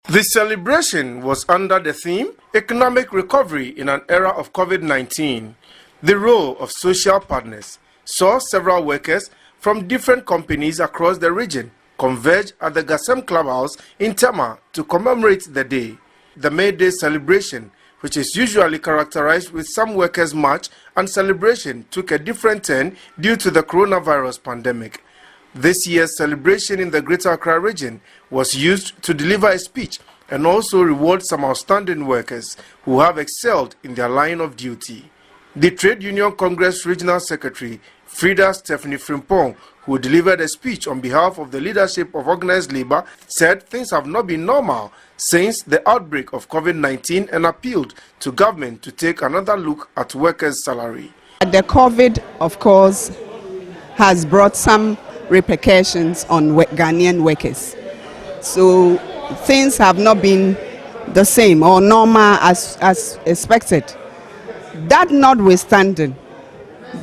The celebration was under the theme, Economic Recovery in an Era of COVID-19. The role of social partners saw several workers from different companies across the region converge at the Gasem Clubhouse in Tema to commemorate the day. The May Day celebration, which is usually characterized with some workers' march and celebration, took a different turn due to the coronavirus pandemic. This year's celebration in the Greater Accra region was used to deliver a speech and also reward some outstanding workers who have excelled in their line of duty. The Trade Union Congress Regional Secretary, Frida Stephanie Frimpong, who delivered a speech on behalf of the leadership of Organised Labour, said things have not been normal since the outbreak of COVID-19 and appealed to government to take another look at workers' salary. The COVID, of course, has brought some repercussions on Ghanaian workers. So things have not been the same or normal as expected. That notwithstanding,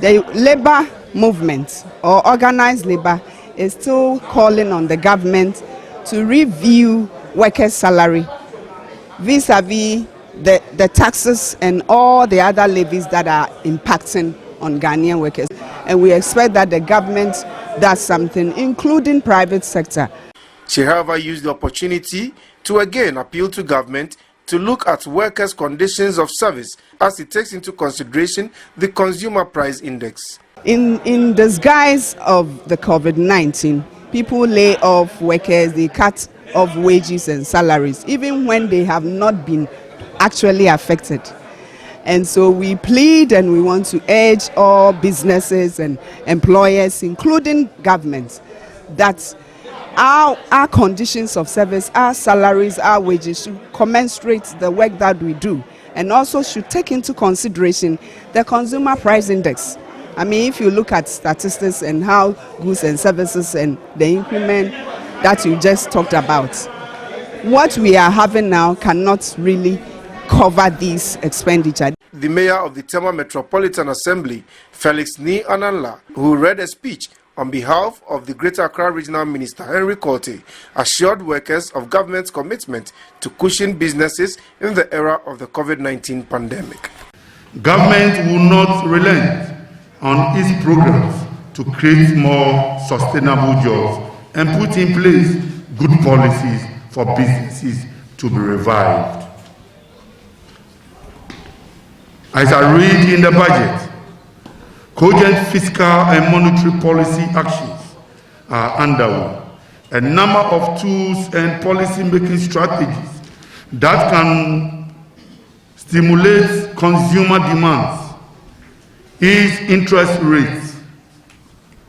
the labor movement or organized labor is still calling on the government to review workers' salary vis-a-vis the taxes and all the other levies that are impacting on Ghanaian workers. And we expect that the government does something, including private sector. She, however, used the opportunity to again appeal to government to look at workers' conditions of service as it takes into consideration the consumer price index. In disguise of the COVID-19, people lay off workers, they cut off wages and salaries, even when they have not been actually affected. And so we plead and we want to urge all businesses and employers, including governments, that our conditions of service, our salaries, our wages should commensurate the work that we do, and also should take into consideration the consumer price index. I mean, if you look at statistics and how goods and services and the increment that you just talked about, what we are having now cannot really cover these expenditure. The mayor of the Tema Metropolitan Assembly, Felix Ni Ananla, who read a speech on behalf of the Greater Accra Regional Minister Henry Korte, assured workers of government's commitment to cushion businesses in the era of the COVID-19 pandemic. Government will not relent on its programs to create more sustainable jobs and put in place good policies for businesses to be revived. As I read in the budget, cogent fiscal and monetary policy actions are underway. A number of tools and policy-making strategies that can stimulate consumer demands, ease interest rates,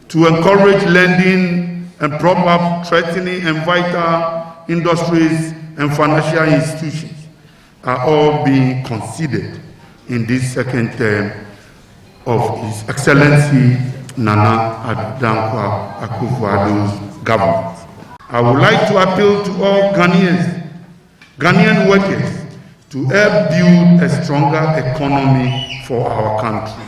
to encourage lending and prop up threatening and vital industries and financial institutions are all being considered in this second term of His Excellency Nana Addo Akufo-Addo's government. I would like to appeal to all Ghanaian workers to help build a stronger economy for our country.